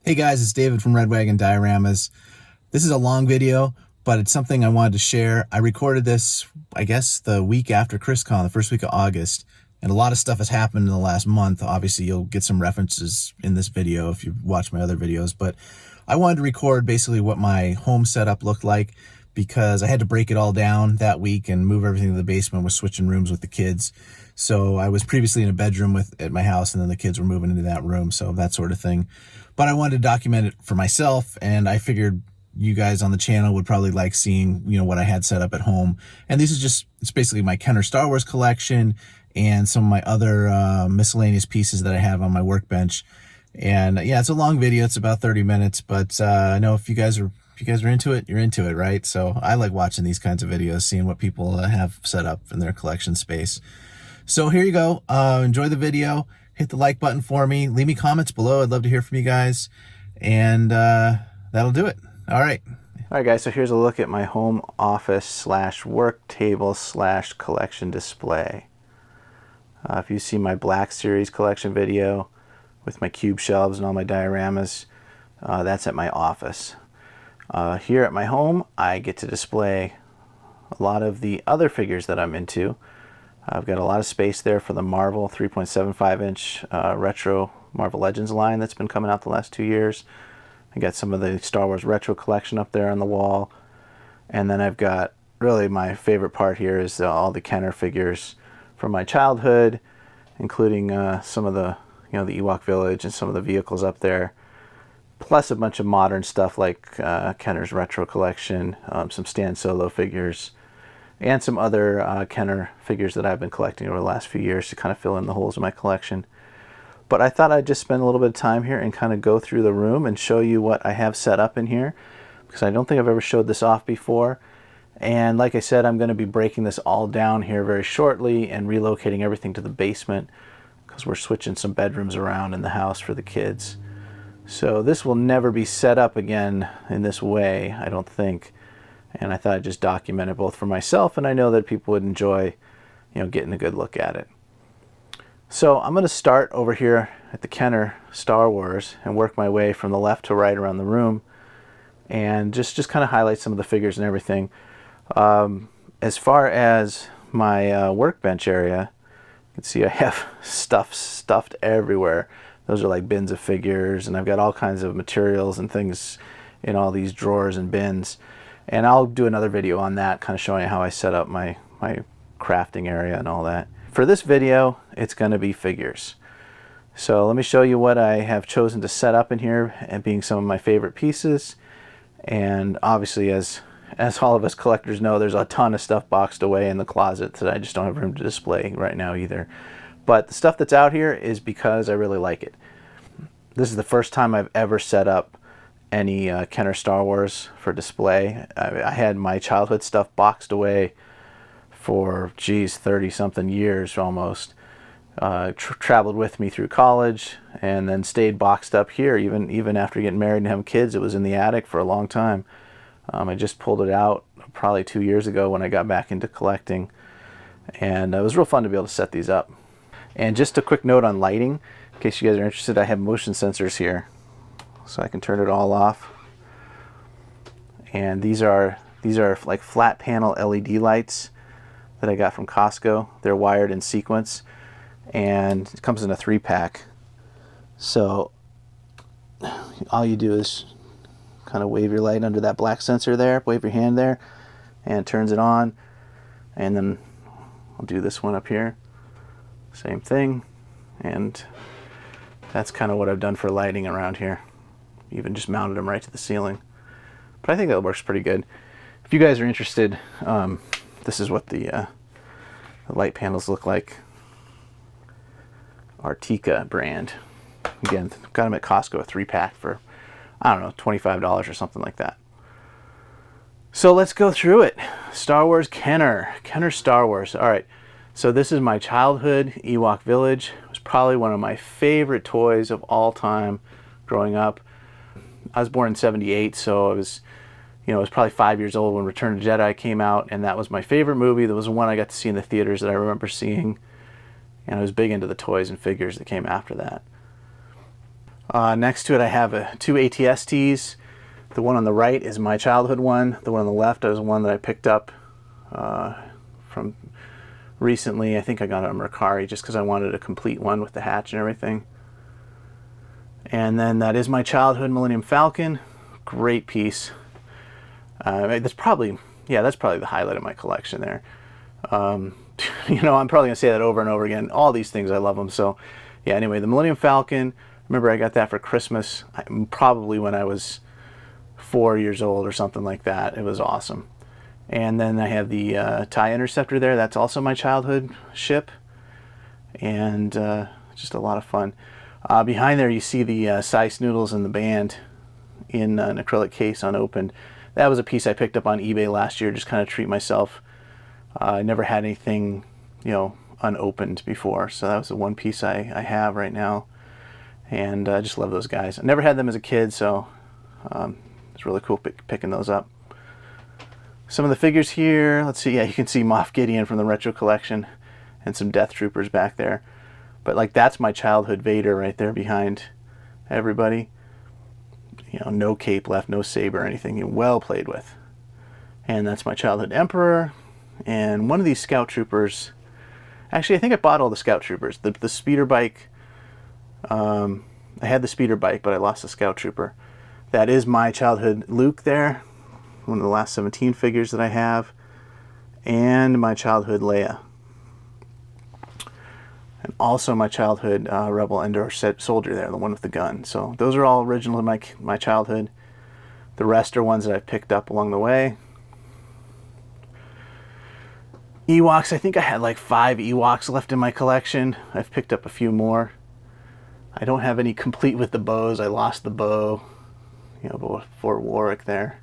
Hey guys, it's David from Red Wagon Dioramas. This is a long video, but it's something I wanted to share. I recorded this, I guess, the week after ChrisCon, the first week of August, and a lot of stuff has happened in the last month. Obviously, you'll get some references in this video if you watch my other videos, but I wanted to record basically what my home setup looked like because I had to break it all down that week and move everything to the basement. Was switching rooms with the kids. So I was previously in a bedroom at my house, and then the kids were moving into that room, so that sort of thing. But I wanted to document it for myself, and I figured you guys on the channel would probably like seeing, what I had set up at home. And this is it's basically my Kenner Star Wars collection and some of my other miscellaneous pieces that I have on my workbench. And yeah, it's a long video. It's about 30 minutes, but I know if you guys are into it, you're into it, right? So I like watching these kinds of videos, seeing what people have set up in their collection space. So here you go. Enjoy the video. Hit the like button for me. Leave me comments below. I'd love to hear from you guys. And that'll do it. All right. All right, guys, so here's a look at my home office slash work table slash collection display. If you see my Black Series collection video with my cube shelves and all my dioramas, that's at my office. Here at my home, I get to display a lot of the other figures that I'm into. I've got a lot of space there for the Marvel 3.75-inch retro Marvel Legends line that's been coming out the last 2 years. I got some of the Star Wars retro collection up there on the wall. And then I've got, really my favorite part here is all the Kenner figures from my childhood, including some of the, the Ewok Village and some of the vehicles up there. Plus a bunch of modern stuff like Kenner's retro collection, some Stan Solo figures, and some other Kenner figures that I've been collecting over the last few years to kind of fill in the holes in my collection. But I thought I'd just spend a little bit of time here and kind of go through the room and show you what I have set up in here, because I don't think I've ever showed this off before. And like I said, I'm going to be breaking this all down here very shortly and relocating everything to the basement because we're switching some bedrooms around in the house for the kids. So this will never be set up again in this way, I don't think. And I thought I'd just document it both for myself, and I know that people would enjoy, getting a good look at it. So I'm going to start over here at the Kenner Star Wars and work my way from the left to right around the room, and just kind of highlight some of the figures and everything. As far as my workbench area, you can see I have stuff stuffed everywhere. Those are like bins of figures, and I've got all kinds of materials and things in all these drawers and bins. And I'll do another video on that, kind of showing you how I set up my crafting area and all that. For this video, it's going to be figures. So let me show you what I have chosen to set up in here, and being some of my favorite pieces. And obviously, as all of us collectors know, there's a ton of stuff boxed away in the closet that I just don't have room to display right now either. But the stuff that's out here is because I really like it. This is the first time I've ever set up any Kenner Star Wars for display. I had my childhood stuff boxed away for, 30-something years almost. Traveled with me through college and then stayed boxed up here. Even after getting married and having kids, it was in the attic for a long time. I just pulled it out probably 2 years ago when I got back into collecting. And it was real fun to be able to set these up. And just a quick note on lighting, in case you guys are interested, I have motion sensors here, so I can turn it all off. And these are like flat panel LED lights that I got from Costco. They're wired in sequence, and it comes in a 3-pack. So all you do is kind of wave your light under that black sensor there, wave your hand there, and it turns it on. And then I'll do this one up here, same thing. And that's kind of what I've done for lighting around here. Even just mounted them right to the ceiling. But I think that works pretty good. If you guys are interested, this is what the light panels look like. Artica brand. Again, got them at Costco, a 3-pack for, I don't know, $25 or something like that. So let's go through it. Star Wars Kenner Star Wars. All right, so this is my childhood Ewok Village. It was probably one of my favorite toys of all time growing up. I was born in '78, so I was probably 5 years old when Return of the Jedi came out, and that was my favorite movie. That was the one I got to see in the theaters that I remember seeing, and I was big into the toys and figures that came after that. Next to it I have two ATSTs. The one on the right is my childhood one. The one on the left is one that I picked up from recently. I think I got it on Mercari just because I wanted a complete one with the hatch and everything. And then that is my childhood Millennium Falcon. Great piece. That's probably the highlight of my collection there. You know, I'm probably gonna say that over and over again. All these things, I love them. So yeah, anyway, the Millennium Falcon, remember I got that for Christmas, probably when I was 4 years old or something like that. It was awesome. And then I have the TIE Interceptor there. That's also my childhood ship, and just a lot of fun. Behind there you see the Sice Noodles and the band in an acrylic case unopened. That was a piece I picked up on eBay last year, just kind of treat myself. I never had anything, you know, unopened before, so that was the one piece I have right now, and I just love those guys. I never had them as a kid, so it's really cool picking those up. Some of the figures here, let's see, yeah, you can see Moff Gideon from the Retro Collection and some Death Troopers back there. But like, that's my childhood Vader right there behind everybody. You know, no cape left, no saber or anything. Well played with. And that's my childhood Emperor. And one of these Scout Troopers, actually I think I bought all the Scout Troopers. The speeder bike, I had the speeder bike, but I lost the Scout Trooper. That is my childhood Luke there. One of the last 17 figures that I have. And my childhood Leia. And also my childhood Rebel Endor soldier there, the one with the gun. So those are all original in my childhood. The rest are ones that I've picked up along the way. Ewoks, I think I had like 5 Ewoks left in my collection. I've picked up a few more. I don't have any complete with the bows. I lost the bow, you know, for Warwick there.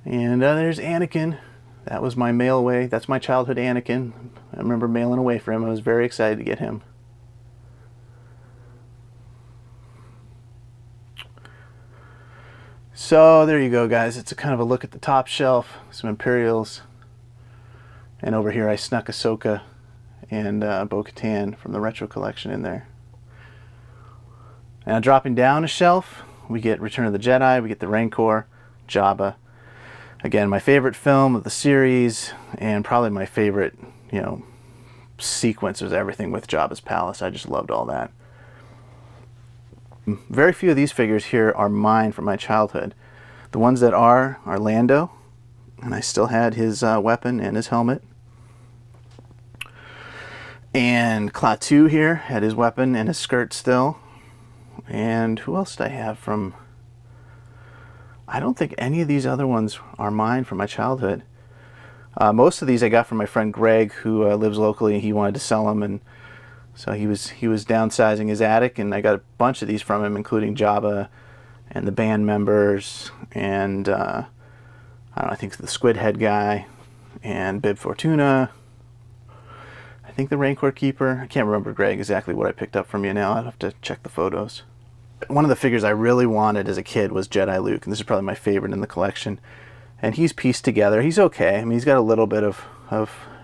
And there's Anakin. That was my mail away. That's my childhood Anakin. I remember mailing away for him. I was very excited to get him. So there you go, guys. It's a kind of a look at the top shelf. Some Imperials. And over here I snuck Ahsoka and Bo-Katan from the Retro Collection in there. Now dropping down a shelf, we get Return of the Jedi, we get the Rancor, Jabba. Again, my favorite film of the series, and probably my favorite, you know, sequence was everything with Jabba's palace. I just loved all that. Very few of these figures here are mine from my childhood. The ones that are Lando, and I still had his weapon and his helmet. And Klaatu here had his weapon and his skirt still. And who else did I have from... I don't think any of these other ones are mine from my childhood. Most of these I got from my friend Greg, who lives locally, and he wanted to sell them, and so he was downsizing his attic, and I got a bunch of these from him, including Jabba and the band members, and I don't know, I think the Squid Head guy, and Bib Fortuna. I think the Rancor Keeper. I can't remember, Greg, exactly what I picked up from you now. I'll have to check the photos. One of the figures I really wanted as a kid was Jedi Luke, and this is probably my favorite in the collection. And he's pieced together. He's okay. I mean, he's got a little bit of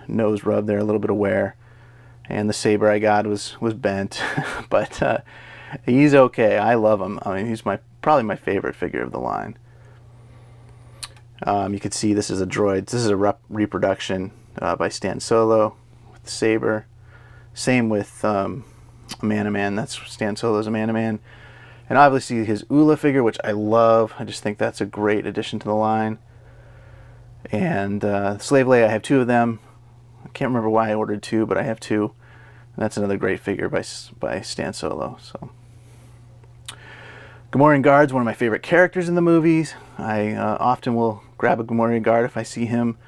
nose rub there, a little bit of wear. And the saber I got was bent, but he's okay. I love him. I mean, he's probably my favorite figure of the line. You can see this is a droid. This is a reproduction by Stan Solo with the saber. Same with Man-O-Man. That's Stan Solo's a Man-O-Man. And obviously his Ula figure, which I love. I just think that's a great addition to the line. And Slave Leia, I have 2 of them. I can't remember why I ordered 2, but I have 2. And that's another great figure by Stan Solo. So, Gamorrean Guard's one of my favorite characters in the movies. I often will grab a Gamorrean Guard if I see him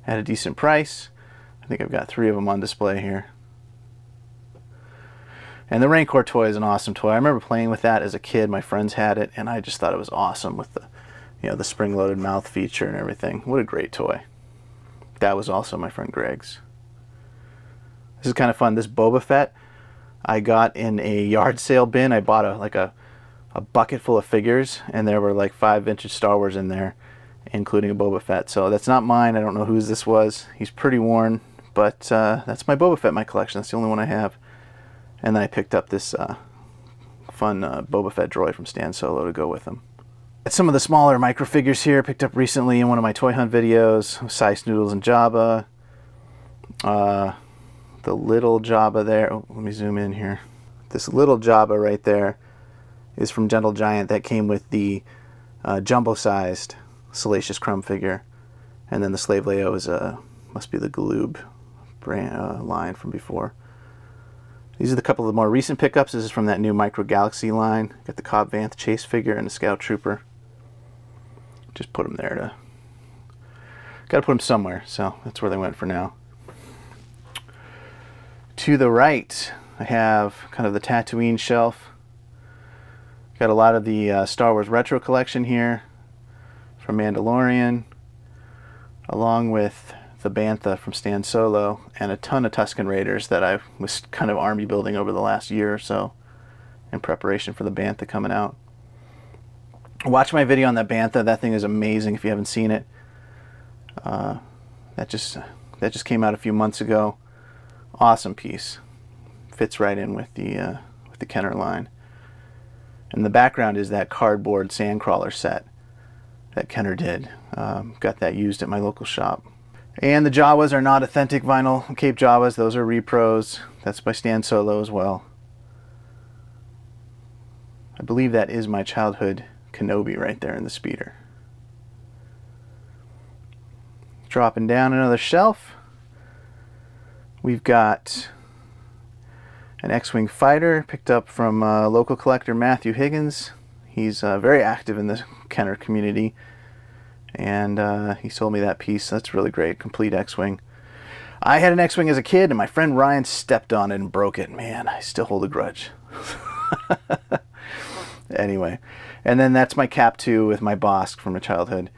at a decent price. I think I've got 3 of them on display here. And the Rancor toy is an awesome toy. I remember playing with that as a kid. My friends had it, and I just thought it was awesome with the, you know, the spring-loaded mouth feature and everything. What a great toy. That was also my friend Greg's. This is kind of fun. This Boba Fett I got in a yard sale bin. I bought a bucket full of figures, and there were like 5 vintage Star Wars in there, including a Boba Fett. So that's not mine. I don't know whose this was. He's pretty worn, but that's my Boba Fett in my collection. That's the only one I have. And then I picked up this fun Boba Fett droid from Stan Solo to go with him. Some of the smaller micro figures here picked up recently in one of my toy hunt videos. Sice Noodles and Jabba. The little Jabba there. Oh, let me zoom in here. This little Jabba right there is from Gentle Giant. That came with the jumbo-sized Salacious Crumb figure. And then the Slave Leo is must be the Galoob brand, line from before. These are the couple of the more recent pickups. This is from that new Micro Galaxy line. Got the Cobb Vanth Chase figure and the Scout Trooper. Just put them there to... Got to put them somewhere, so that's where they went for now. To the right, I have kind of the Tatooine shelf. Got a lot of the Star Wars Retro collection here from Mandalorian, along with the Bantha from Stan Solo, and a ton of Tusken Raiders that I was kind of army building over the last year or so in preparation for the Bantha coming out. Watch my video on that Bantha. That thing is amazing if you haven't seen it. That just came out a few months ago. Awesome piece. Fits right in with the Kenner line. And the background is that cardboard Sandcrawler set that Kenner did. Got that used at my local shop. And the Jawas are not authentic vinyl Cape Jawas. Those are repros. That's by Stan Solo as well. I believe that is my childhood Kenobi right there in the speeder. Dropping down another shelf, we've got an X-Wing fighter picked up from local collector Matthew Higgins. He's very active in the Kenner community, and he sold me that piece. That's really great. Complete X-Wing. I had an X-Wing as a kid, and my friend Ryan stepped on it and broke it. Man, I still hold a grudge. Anyway, and then that's my Cap 2 with my Bosk from my childhood.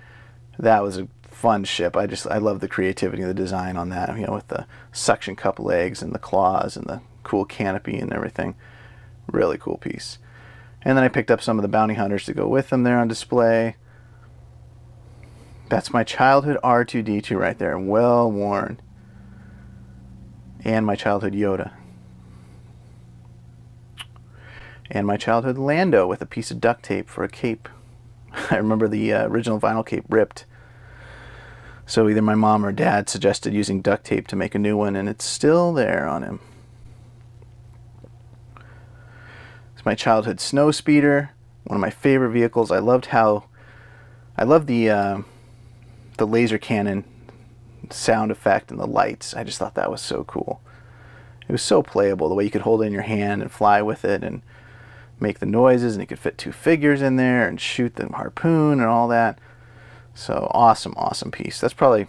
That was a fun ship. I love the creativity of the design on that, you know, with the suction cup legs and the claws and the cool canopy and everything. Really cool piece. And then I picked up some of the Bounty Hunters to go with them there on display. That's my childhood R2-D2 right there, well worn. And my childhood Yoda. And my childhood Lando with a piece of duct tape for a cape. I remember the original vinyl cape ripped. So either my mom or dad suggested using duct tape to make a new one, and it's still there on him. It's my childhood snow speeder, one of my favorite vehicles. I loved the laser cannon sound effect and the lights. I just thought that was so cool. It was so playable, the way you could hold it in your hand and fly with it and make the noises, and you could fit two figures in there and shoot the harpoon and all that. So awesome, awesome piece. That's probably,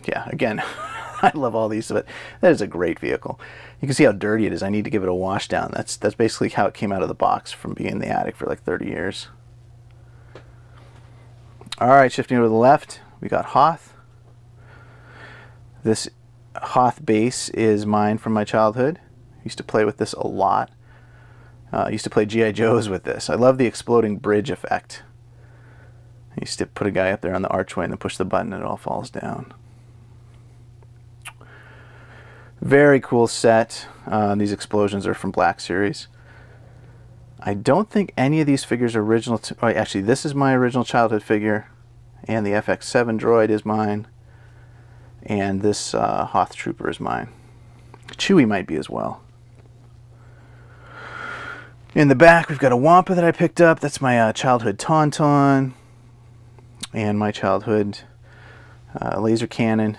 yeah, again, I love all these, but that is a great vehicle. You can see how dirty it is. I need to give it a wash down. That's basically how it came out of the box from being in the attic for like 30 years. All right, shifting over to the left, we got Hoth. This Hoth base is mine from my childhood. I used to play with this a lot. I used to play G.I. Joes with this. I love the exploding bridge effect. I used to put a guy up there on the archway and then push the button and it all falls down. Very cool set. These explosions are from Black Series. I don't think any of these figures are original. Actually, this is my original childhood figure, and the FX7 droid is mine, and this Hoth Trooper is mine. Chewie might be as well. In the back, we've got a Wampa that I picked up. That's my childhood Tauntaun, and my childhood laser cannon.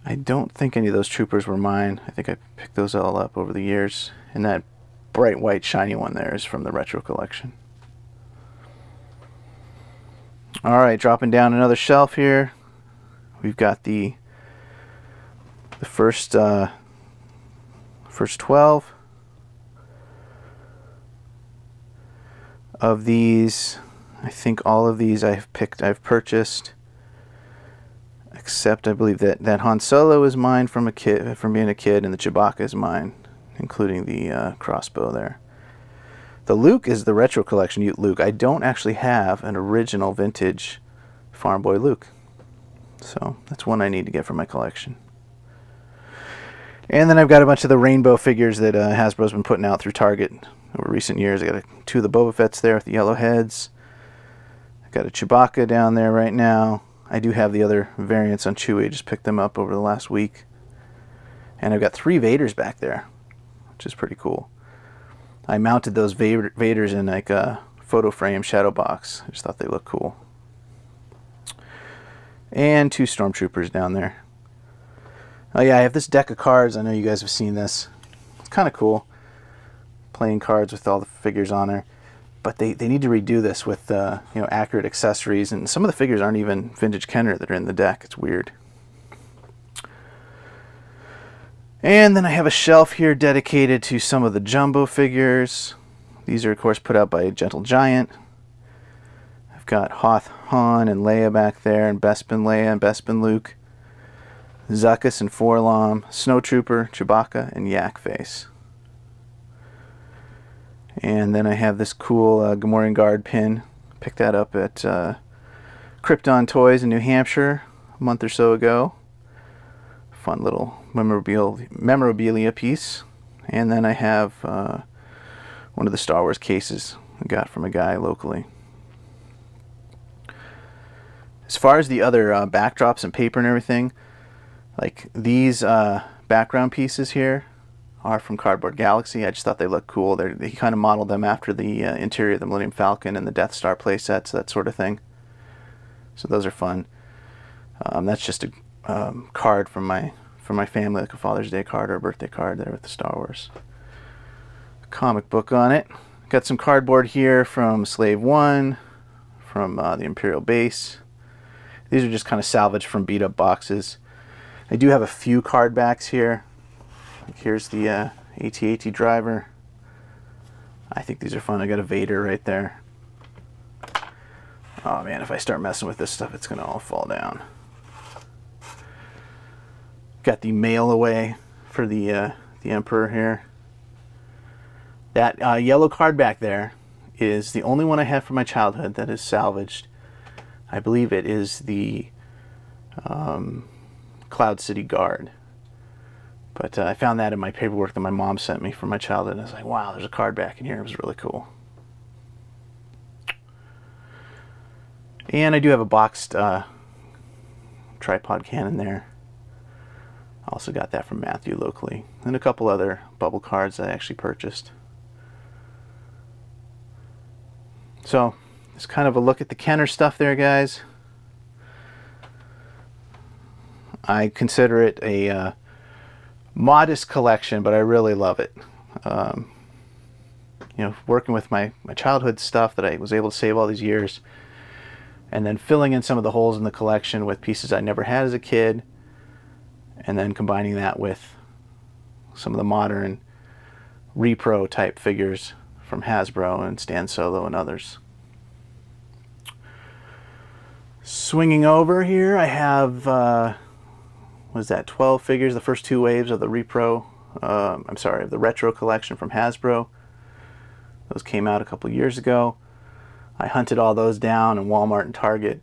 I don't think any of those troopers were mine. I think I picked those all up over the years. And that bright white shiny one there is from the retro collection. All right, dropping down another shelf here. We've got the first 12 of these. I think all of these I've purchased, except I believe that Han Solo is mine from being a kid, and the Chewbacca is mine, including the crossbow there. The Luke is the retro collection Luke. I don't actually have an original vintage Farm Boy Luke, so that's one I need to get for my collection. And then I've got a bunch of the rainbow figures that Hasbro's been putting out through Target over recent years. I got two of the Boba Fett's there with the yellow heads. I got a Chewbacca down there right now. I do have the other variants on Chewie. I just picked them up over the last week. And I've got 3 Vaders back there, which is pretty cool. I mounted those Vaders in like a photo frame shadow box. I just thought they looked cool. And 2 Stormtroopers down there. Oh yeah, I have this deck of cards. I know you guys have seen this. It's kind of cool. Playing cards with all the figures on there. But they need to redo this with accurate accessories. And some of the figures aren't even vintage Kenner that are in the deck. It's weird. And then I have a shelf here dedicated to some of the jumbo figures. These are, of course, put out by Gentle Giant. I've got Hoth Han and Leia back there, and Bespin Leia and Bespin Luke. Zuckuss and Forlom, Snowtrooper, Chewbacca, and Yak Face. And then I have this cool Gamorrean Guard pin. Picked that up at Krypton Toys in New Hampshire a month or so ago. Fun little memorabilia piece. And then I have one of the Star Wars cases I got from a guy locally. As far as the other backdrops and paper and everything, like these background pieces here are from Cardboard Galaxy. I just thought they looked cool. He kind of modeled them after the interior of the Millennium Falcon and the Death Star playsets, that sort of thing. So those are fun. That's just a card from my family, like a Father's Day card or a birthday card there with the Star Wars comic book on it. Got some cardboard here from Slave One, from the Imperial Base. These are just kind of salvaged from beat up boxes. I do have a few card backs here. Here's the AT-AT driver. I think these are fun. I got a Vader right there. Oh man, if I start messing with this stuff, it's gonna all fall down. Got the mail away for the Emperor here. That yellow card back there is the only one I have from my childhood that is salvaged. I believe it is the Cloud City Guard. But I found that in my paperwork that my mom sent me from my childhood. And I was like, wow, there's a card back in here. It was really cool. And I do have a boxed tripod cannon there. Also got that from Matthew locally. And a couple other bubble cards that I actually purchased. So, it's kind of a look at the Kenner stuff there, guys. I consider it a modest collection, but I really love it. Working with my childhood stuff that I was able to save all these years, and then filling in some of the holes in the collection with pieces I never had as a kid, and then combining that with some of the modern repro type figures from Hasbro and Stan Solo and others. Swinging over here, I have was that 12 figures, the first 2 waves of the repro, of the retro collection from Hasbro. Those came out a couple years ago. I hunted all those down in Walmart and Target.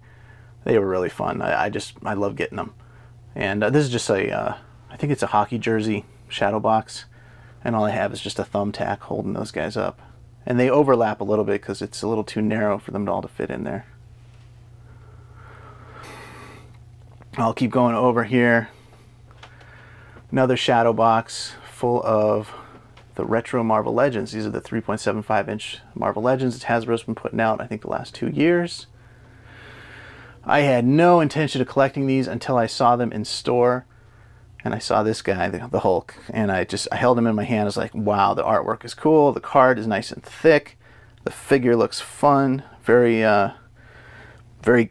They were really fun. I love getting them. And this is just I think it's a hockey jersey shadow box, and all I have is just a thumbtack holding those guys up. And they overlap a little bit because it's a little too narrow for them all to fit in there. I'll keep going over here. Another shadow box full of the retro Marvel Legends. These are the 3.75-inch Marvel Legends that Hasbro's been putting out, I think, the last 2 years. I had no intention of collecting these until I saw them in store, and I saw this guy, the Hulk, and I held him in my hand. I was like, wow, the artwork is cool, the card is nice and thick, the figure looks fun, very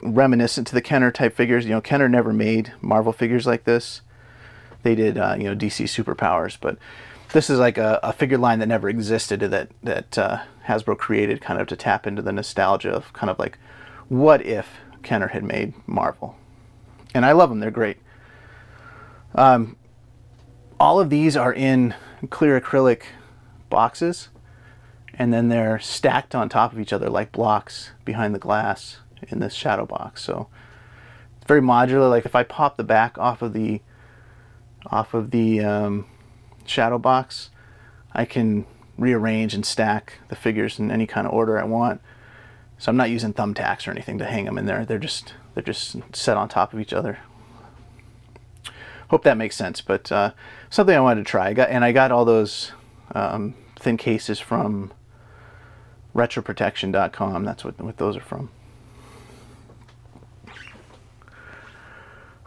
reminiscent to the Kenner type figures. Kenner never made Marvel figures like this. They did DC Superpowers, but this is like a figure line that never existed, that Hasbro created kind of to tap into the nostalgia of kind of like, what if Kenner had made Marvel? And I love them. They're great. All of these are in clear acrylic boxes, and then they're stacked on top of each other like blocks behind the glass in this shadow box. So it's very modular. Like if I pop the back off of the shadow box, I can rearrange and stack the figures in any kind of order I want. So I'm not using thumbtacks or anything to hang them in there. They're just set on top of each other. Hope that makes sense, but something I wanted to try. I got all those thin cases from retroprotection.com. That's what those are from.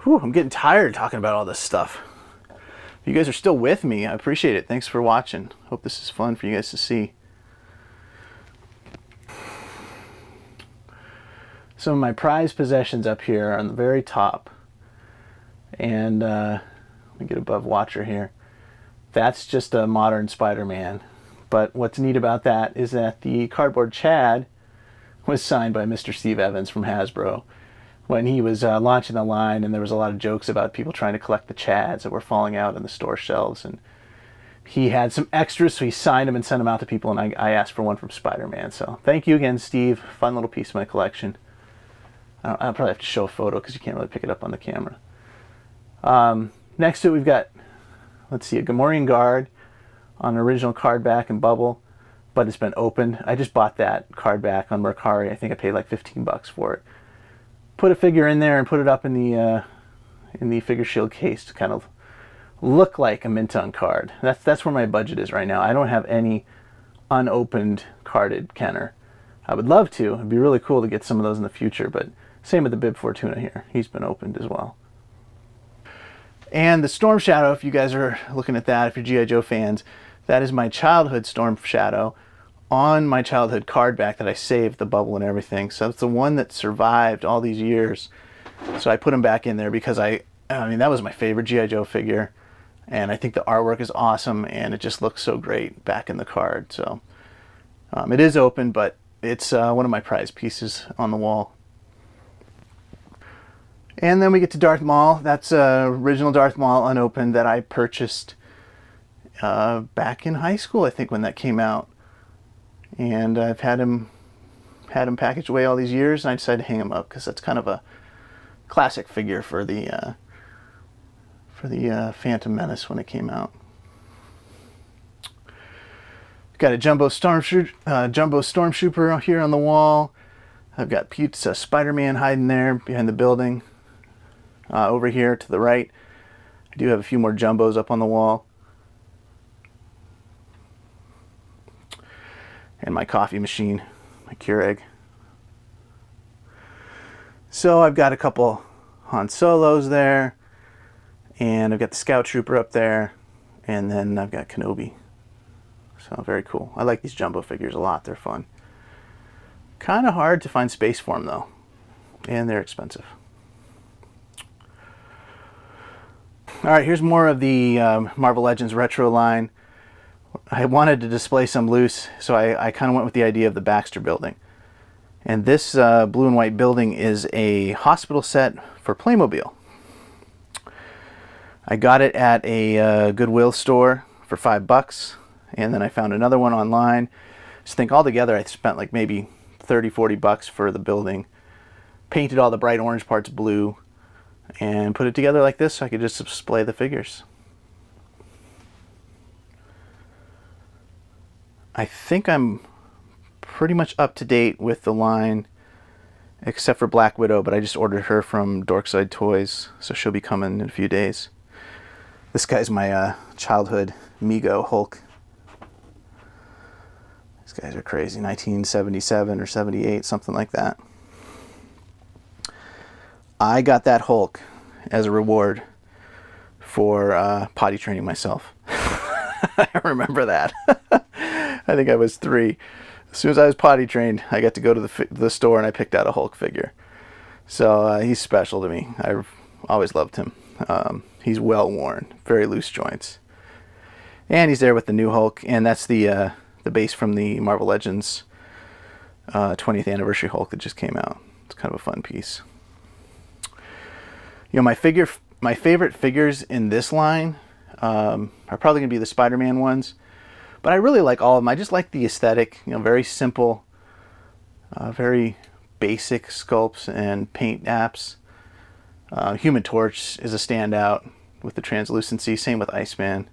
Whew, I'm getting tired talking about all this stuff. If you guys are still with me, I appreciate it. Thanks for watching. Hope this is fun for you guys to see. Some of my prized possessions up here are on the very top. And let me get above Watcher here. That's just a modern Spider-Man. But what's neat about that is that the cardboard Chad was signed by Mr. Steve Evans from Hasbro when he was launching the line, and there was a lot of jokes about people trying to collect the Chads that were falling out on the store shelves. And he had some extras, so he signed them and sent them out to people, and I asked for one from Spider-Man. So thank you again, Steve. Fun little piece of my collection. I'll probably have to show a photo because you can't really pick it up on the camera. Next to it, we've got, let's see, a Gamorrean Guard on original card back and bubble, but it's been opened. I just bought that card back on Mercari. I think I paid like 15 bucks for it. Put a figure in there and put it up in the figure shield case to kind of look like a Minton card. That's where my budget is right now. I don't have any unopened carded Kenner. I would love to. It'd be really cool to get some of those in the future, but same with the Bib Fortuna here. He's been opened as well. And the Storm Shadow, if you guys are looking at that, if you're G.I. Joe fans, that is my childhood Storm Shadow on my childhood card back that I saved, the bubble and everything. So it's the one that survived all these years. So I put him back in there because I mean, that was my favorite G.I. Joe figure. And I think the artwork is awesome, and it just looks so great back in the card. So it is open, but it's one of my prized pieces on the wall. And then we get to Darth Maul. That's original Darth Maul unopened that I purchased back in high school, I think, when that came out. And I've had him packaged away all these years, and I decided to hang him up because that's kind of a classic figure for the Phantom Menace when it came out. Got a Jumbo Stormtrooper here on the wall. I've got Pete's Spider-Man hiding there behind the building. Over here to the right, I do have a few more Jumbos up on the wall. And my coffee machine, my Keurig. So I've got a couple Han Solos there. And I've got the Scout Trooper up there. And then I've got Kenobi. So very cool. I like these Jumbo figures a lot. They're fun. Kind of hard to find space for them though. And they're expensive. Alright, here's more of the Marvel Legends retro line. I wanted to display some loose, so I kind of went with the idea of the Baxter building. And this blue and white building is a hospital set for Playmobil. I got it at a Goodwill store for $5, and then I found another one online. Just think altogether I spent like maybe 30-40 bucks for the building. Painted all the bright orange parts blue, and put it together like this so I could just display the figures. I think I'm pretty much up to date with the line, except for Black Widow, but I just ordered her from Dorkside Toys, so she'll be coming in a few days. This guy's my childhood Mego Hulk. These guys are crazy. 1977 or 78, something like that. I got that Hulk as a reward for potty training myself. I remember that. I think I was 3. As soon as I was potty trained, I got to go to the store and I picked out a Hulk figure. So he's special to me. I've always loved him. He's well worn, very loose joints. And he's there with the new Hulk, and that's the base from the Marvel Legends 20th anniversary Hulk that just came out. It's kind of a fun piece. You know, my favorite figures in this line are probably going to be the Spider-Man ones, but I really like all of them. I just like the aesthetic, you know, very simple, very basic sculpts and paint apps. Human Torch is a standout with the translucency, same with Iceman.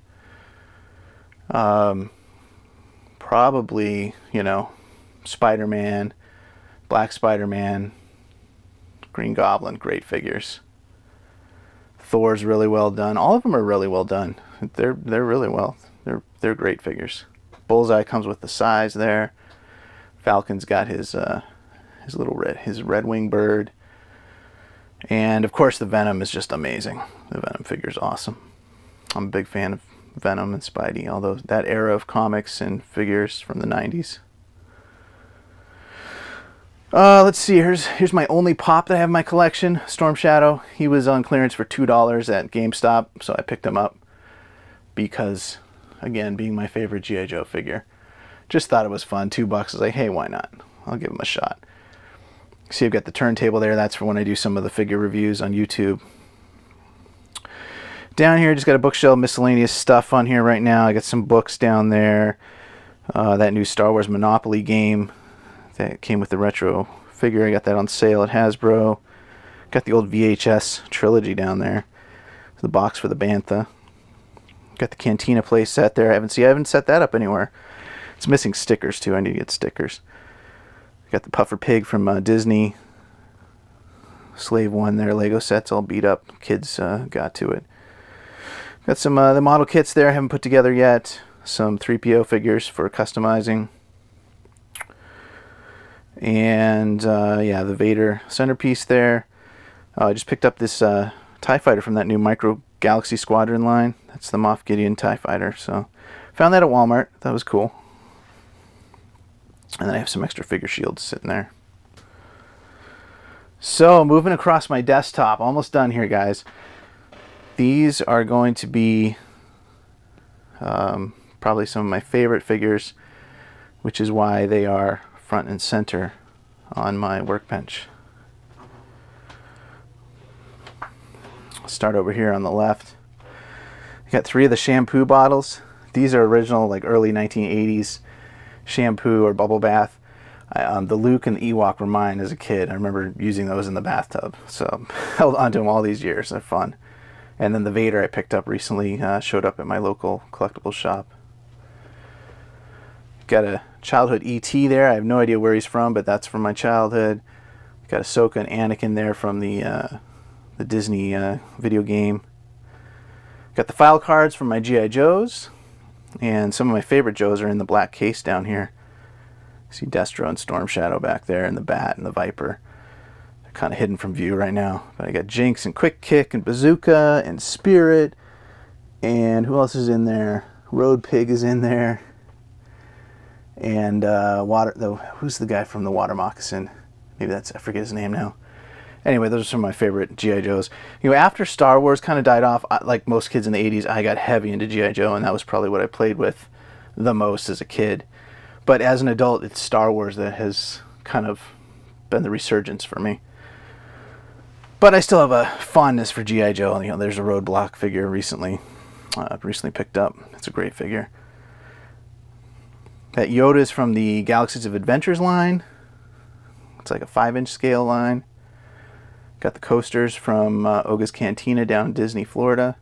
probably, you know, Spider-Man, Black Spider-Man, Green Goblin, great figures. Thor's really well done. All of them are really well done. They're really well. They're great figures. Bullseye comes with the size there. Falcon's got his red wing bird. And of course the Venom is just amazing. The Venom figure's awesome. I'm a big fan of Venom and Spidey, although that era of comics and figures from the 90s. Let's see, here's my only Pop that I have in my collection, Storm Shadow. He was on clearance for $2 at GameStop, so I picked him up because, again, being my favorite G.I. Joe figure. Just thought it was fun, $2. I was like, hey, why not? I'll give him a shot. See, I've got the turntable there. That's for when I do some of the figure reviews on YouTube. Down here, just got a bookshelf, miscellaneous stuff on here right now. I got some books down there. That new Star Wars Monopoly game that came with the retro figure. I got that on sale at Hasbro. Got the old VHS trilogy down there. The box for the Bantha. Got the Cantina play set there. I haven't set that up anywhere. It's missing stickers too. I need to get stickers. Got the Puffer Pig from Disney. Slave One there. Lego sets all beat up. Kids got to it. Got some the model kits there I haven't put together yet. Some 3PO figures for customizing. And yeah, the Vader centerpiece there. I just picked up this TIE Fighter from that new Micro Galaxy Squadron line. That's the Moff Gideon TIE Fighter. So found that at Walmart. That was cool. And then I have some extra figure shields sitting there. So moving across my desktop, almost done here, guys. These are going to be probably some of my favorite figures, which is why they are front and center on my workbench. I'll start over here on the left. I got 3 of the shampoo bottles. These are original, like early 1980s shampoo or bubble bath. The Luke and the Ewok were mine as a kid. I remember using those in the bathtub, so held onto them all these years. They're fun. And then the Vader I picked up recently showed up at my local collectibles shop. Got a childhood E.T. there. I have no idea where he's from, but that's from my childhood. Got Ahsoka and Anakin there from the Disney video game. Got the file cards from my G.I. Joes. And some of my favorite Joes are in the black case down here. See Destro and Storm Shadow back there, and the Bat and the Viper. They're kind of hidden from view right now. But I got Jinx and Quick Kick and Bazooka and Spirit. And who else is in there? Road Pig is in there. And who's the guy from the Water Moccasin? Maybe I forget his name now. Anyway, those are some of my favorite G.I. Joes. You know, after Star Wars kind of died off, like most kids in the 80s, I got heavy into G.I. Joe, and that was probably what I played with the most as a kid. But as an adult, it's Star Wars that has kind of been the resurgence for me. But I still have a fondness for G.I. Joe. You know, there's a Roadblock figure recently picked up. It's a great figure. That Yoda is from the Galaxies of Adventures line. It's like a 5-inch scale line. Got the coasters from Oga's Cantina down in Disney, Florida.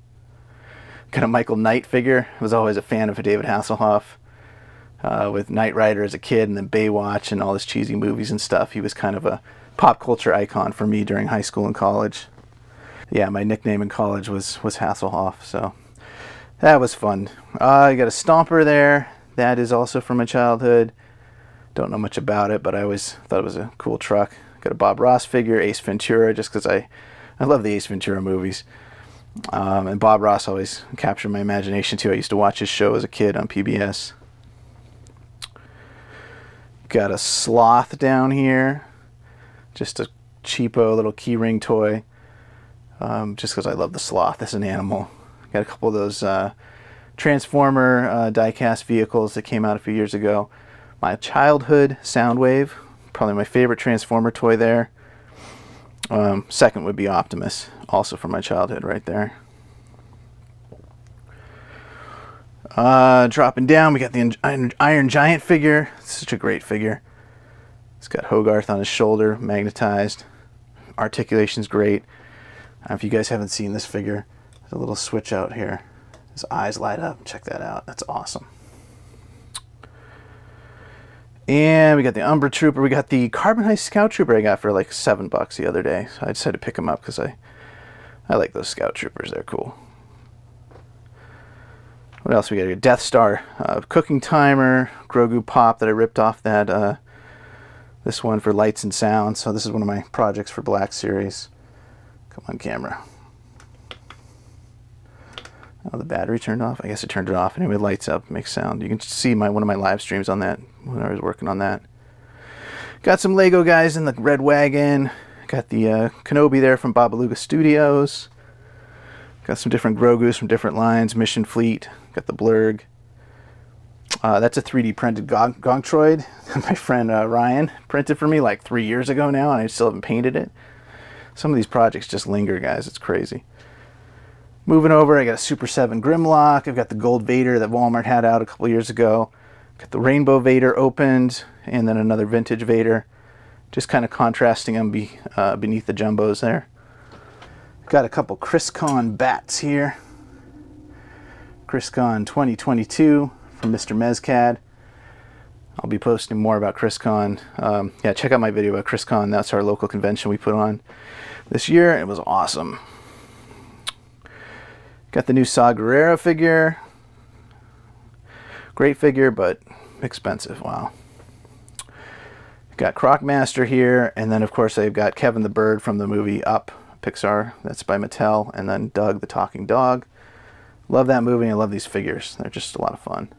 Got a Michael Knight figure. I was always a fan of David Hasselhoff. With Knight Rider as a kid and then Baywatch and all his cheesy movies and stuff. He was kind of a pop culture icon for me during high school and college. Yeah, my nickname in college was Hasselhoff, so that was fun. I got a Stomper there. That is also from my childhood. Don't know much about it, but I always thought it was a cool truck. Got a Bob Ross figure, Ace Ventura, just because I love the Ace Ventura movies. And Bob Ross always captured my imagination too. I used to watch his show as a kid on PBS. Got a Sloth down here. Just a cheapo little keyring toy. Just because I love the Sloth as an animal. Got a couple of those Transformer die-cast vehicles that came out a few years ago. My childhood Soundwave. Probably my favorite Transformer toy there. Second would be Optimus. Also from my childhood right there. Dropping down, we got the Iron Giant figure. Such a great figure. It's got Hogarth on his shoulder, magnetized. Articulation's great. If you guys haven't seen this figure, there's a little switch out here. His eyes light up. Check that out. That's awesome. And we got the Umbra Trooper. We got the Carbon Heist Scout Trooper I got for like $7 the other day. So I decided to pick them up because I like those Scout Troopers. They're cool. What else we got here? Death Star cooking timer, Grogu pop that I ripped off that this one for lights and sound. So this is one of my projects for Black Series. Come on, camera. Oh, the battery turned off. I guess it turned it off. Anyway, it lights up, makes sound. You can see one of my live streams on that when I was working on that. Got some Lego guys in the red wagon. Got the Kenobi there from Babaluga Studios. Got some different Grogus from different lines. Mission Fleet. Got the Blurg. That's a 3D printed Gongtroid. My friend Ryan printed for me like 3 years ago now, and I still haven't painted it. Some of these projects just linger, guys. It's crazy. Moving over, I got a Super 7 Grimlock. I've got the Gold Vader that Walmart had out a couple years ago. Got the Rainbow Vader opened, and then another Vintage Vader. Just kind of contrasting them beneath the jumbos there. Got a couple ChrisCon bats here. ChrisCon 2022 from Mr. Mezcad. I'll be posting more about ChrisCon. Yeah, check out my video about ChrisCon. That's our local convention we put on this year. It was awesome. Got the new Saw Gerrera figure. Great figure, but expensive. Wow. Got Crocmaster here, and then of course I've got Kevin the Bird from the movie Up, Pixar. That's by Mattel, and then Doug the Talking Dog. Love that movie, and I love these figures. They're just a lot of fun.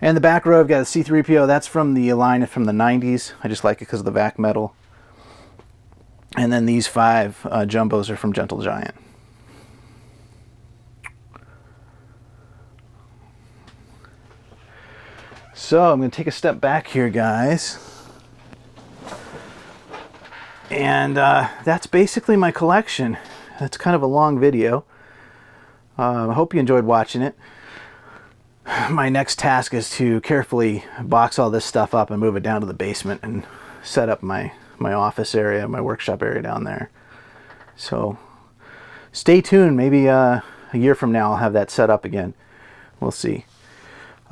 And the back row, I've got a C-3PO. That's from the line from the 90s. I just like it because of the vac metal. And then these 5 jumbos are from Gentle Giant. So I'm going to take a step back here, guys. And that's basically my collection. That's kind of a long video. I hope you enjoyed watching it. My next task is to carefully box all this stuff up and move it down to the basement and set up my office area, my workshop area down there. So stay tuned. Maybe a year from now I'll have that set up again. We'll see.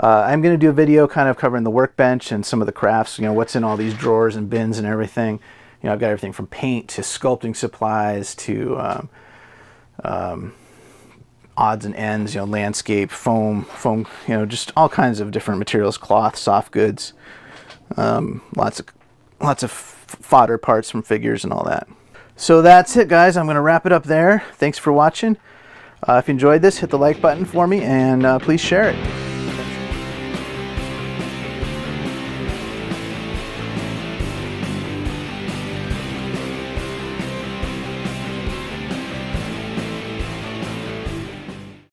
I'm going to do a video kind of covering the workbench and some of the crafts, you know, what's in all these drawers and bins and everything. You know, I've got everything from paint to sculpting supplies to odds and ends, you know, landscape, foam, you know, just all kinds of different materials, cloth, soft goods, lots of fodder parts from figures and all that. So that's it, guys. I'm going to wrap it up there. Thanks for watching. If you enjoyed this, hit the like button for me, and please share it.